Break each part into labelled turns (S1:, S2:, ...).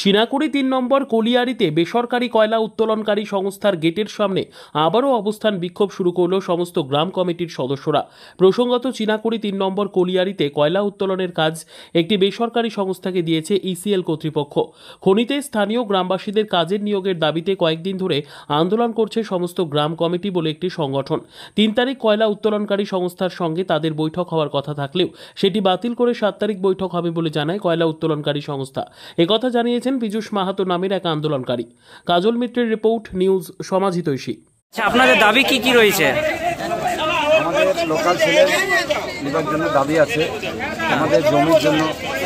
S1: চিনাকুড়ি ৩ নম্বর কলিয়ারিতে বেসরকারি কয়লা উত্তোলনকারী সংস্থার গেটের সামনে আবারও অবস্থান বিক্ষোভ শুরু করল সমস্ত গ্রাম কমিটির সদস্যরা। প্রসঙ্গত, চিনাকুড়ি ৩ নম্বর কলিয়ারিতে কয়লা উত্তোলনের কাজ একটি বেসরকারি সংস্থাকে দিয়েছে ইসিএল কর্তৃপক্ষ। খনিতে স্থানীয় গ্রামবাসীদের কাজের নিয়োগের দাবিতে কয়েকদিন ধরে আন্দোলন করছে সমস্ত গ্রাম কমিটি বলে একটি সংগঠন। ৩ তারিখ কয়লা উত্তোলনকারী সংস্থার সঙ্গে তাদের বৈঠক হওয়ার কথা থাকলেও সেটি বাতিল করে ৭ তারিখ বৈঠক হবে বলে জানায় কয়লা উত্তোলনকারী সংস্থা। একথা জানিয়েছেন পীযূষ মাহাতো নামের এক আন্দোলনকারী। কাজল মিত্রের রিপোর্ট, নিউজ সমাজহিতৈষী।
S2: আপনাদের দাবি কি কি রয়েছে?
S3: আমাদের লোকাল ছেলে নিবার জন্য দাবি আছে, আমাদের জমির জন্য,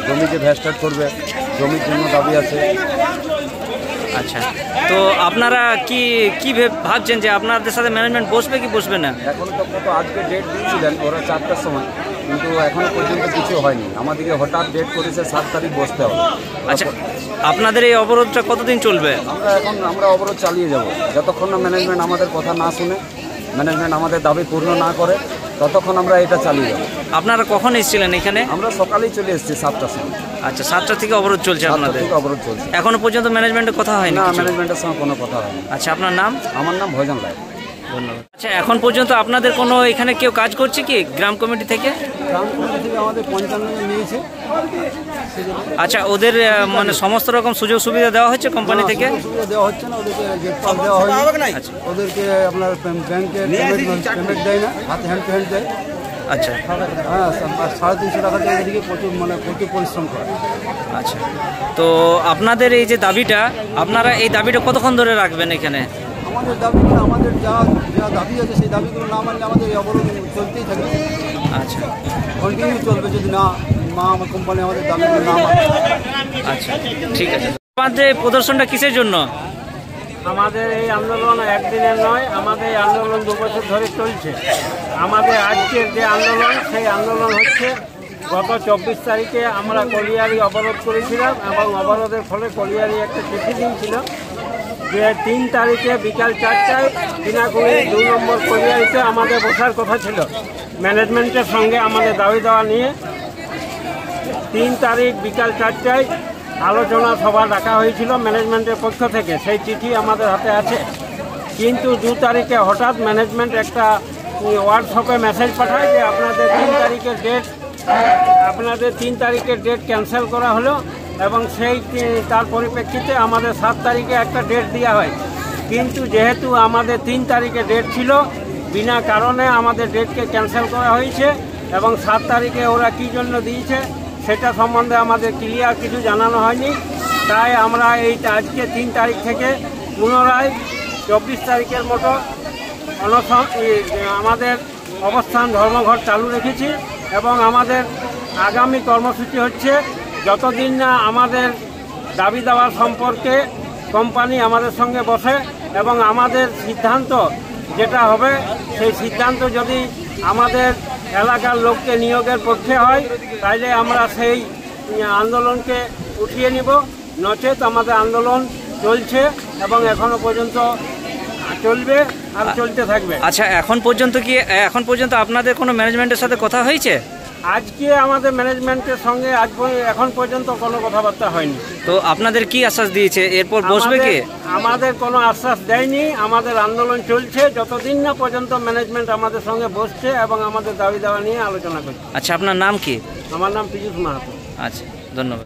S3: জমি যে ভ্যাস্টার করবে জমির জন্য দাবি আছে।
S2: আচ্ছা, তো আপনারা কি কি ভাবছেন যে আপনাদের সাথে ম্যানেজমেন্ট বসবে কি বসবে না?
S3: এখন তো আজকে ডেট দিয়েছিলেন ওরা 4টার সময়, কিন্তু এখনো পর্যন্ত কিছু হয়নি। আমাদেরকে হঠাৎ ডেট করেছে 7 তারিখ বসতে হবে।
S2: আচ্ছা, আপনাদের এই অবরোধটা কতদিন চলবে?
S3: আমরা অবরোধ চালিয়ে যাব যতক্ষণ না ম্যানেজমেন্ট আমাদের কথা না শুনে, ম্যানেজমেন্ট আমাদের দাবি পূর্ণ না করে, ততক্ষণ আমরা এটা চালিয়ে যাব।
S2: আপনারা কখন এসেছিলেন এখানে?
S3: আমরা সকালেই চলে এসেছি 7টার সময়।
S2: আচ্ছা, 7টা থেকে অবরোধ চলছে আপনাদের?
S3: অবরোধ চলছে।
S2: এখনো পর্যন্ত ম্যানেজমেন্টের কথা হয়নি?
S3: না, ম্যানেজমেন্টের সঙ্গে কোনো কথা হয়নি।
S2: আচ্ছা, আপনার নাম?
S3: আমার নাম ভজন রায়।
S2: ধন্যবাদ। আচ্ছা, এখন পর্যন্ত আপনাদের কোনো এখানে কেউ কাজ করছে কি গ্রাম কমিটি থেকে?
S3: গ্রাম কমিটি থেকে আমাদের 55 জন নিয়েছে।
S2: আচ্ছা, ওদের মানে সমস্ত রকম সুযোগ সুবিধা দেওয়া হচ্ছে কোম্পানি থেকে?
S3: সুবিধা দেওয়া হচ্ছে না, ওদেরকে গেট পাস দেওয়া হয়। আচ্ছা, ওদেরকে আপনার ব্যাংকে পেমেন্ট দেয় না, হাতে হ্যান্ড টু হ্যান্ড দেয়।
S2: আচ্ছা,
S3: হ্যাঁ, 350 টাকা দিয়ে এদিকে প্রচুর পরিশ্রম করে।
S2: আচ্ছা, তো আপনাদের এই যে দাবিটা, আপনারা এই দাবিটা কতক্ষণ ধরে রাখবেন এখানে?
S3: আমাদের দাবি, আমাদের যা দাবি আছে সেই দাবিগুলো না মানলে আমাদের এই অবরোধ চলতেই থাকবে।
S2: আচ্ছা,
S3: কন্টিনিউ চলবে যদি না আমার কোম্পানি আমাদের দাবিগুলো না মানে।
S2: আচ্ছা, ঠিক আছে। আপনাদের প্রদর্শনটা কিসের জন্য?
S4: আমাদের এই আন্দোলন একদিনের নয়, আমাদের এই আন্দোলন 2 বছর ধরে চলছে। আমাদের আজকের যে আন্দোলন, সেই আন্দোলন হচ্ছে গত 24 তারিখে আমরা কলিয়ারি অবরোধ করেছিলাম এবং অবরোধের ফলে কলিয়ারি একটা চিঠি দিয়েছিল যে 3 তারিখে বিকাল 4টায় চিনাকুড়ি 2 নম্বর কলিয়ারিতে আমাদের বসার কথা ছিল ম্যানেজমেন্টের সঙ্গে আমাদের দাবি দেওয়া নিয়ে। 3 তারিখ বিকাল 4টায় আলোচনা সভা ডাকা হয়েছিল ম্যানেজমেন্টের পক্ষ থেকে, সেই চিঠি আমাদের হাতে আছে। কিন্তু 2 তারিখে হঠাৎ ম্যানেজমেন্ট একটা হোয়াটসঅ্যাপে মেসেজ পাঠায় যে আপনাদের 3 তারিখের ডেট ক্যান্সেল করা হলো এবং তার পরিপ্রেক্ষিতে আমাদের 7 তারিখে একটা ডেট দেওয়া হয়। কিন্তু যেহেতু আমাদের 3 তারিখে ডেট ছিল, বিনা কারণে আমাদের ডেটকে ক্যান্সেল করা হয়েছে এবং 7 তারিখে ওরা কী জন্য দিয়েছে সেটা সম্বন্ধে আমাদের ক্লিয়ার কিছু জানানো হয়নি। তাই আমরা আজকে 3 তারিখ থেকে পুনরায় 24 তারিখের মতো আমাদের অবস্থান ধর্মঘট চালু রেখেছি এবং আমাদের আগামী কর্মসূচি হচ্ছে যতদিন না আমাদের দাবি দেওয়া সম্পর্কে কোম্পানি আমাদের সঙ্গে বসে এবং আমাদের সিদ্ধান্ত যেটা হবে সেই সিদ্ধান্ত যদি আমাদের এলাকার লোককে নিয়োগের পক্ষে হয় তাইলে আমরা সেই আন্দোলনকে উঠিয়ে নিব, নচেত আমাদের আন্দোলন চলছে এবং এখনো পর্যন্ত চলবে আর চলতে থাকবে।
S2: আচ্ছা, এখন পর্যন্ত আপনাদের কোনো ম্যানেজমেন্টের সাথে কথা হয়েছে?
S4: আজকে আমাদের ম্যানেজমেন্টের সঙ্গে এখন পর্যন্ত কোনো কথাবার্তা হয়নি।
S2: তো আপনাদের কি আশ্বাস দিয়েছে এরপর বসবে কি?
S4: আমাদের কোনো আশ্বাস দেয়নি। আমাদের আন্দোলন চলছে যতদিন না পর্যন্ত ম্যানেজমেন্ট আমাদের সঙ্গে বসছে এবং আমাদের দাবি দেওয়া নিয়ে আলোচনা করছে।
S2: আচ্ছা, আপনার নাম কি?
S4: আমার নাম পীযূষ মাহাতো।
S2: আচ্ছা, ধন্যবাদ।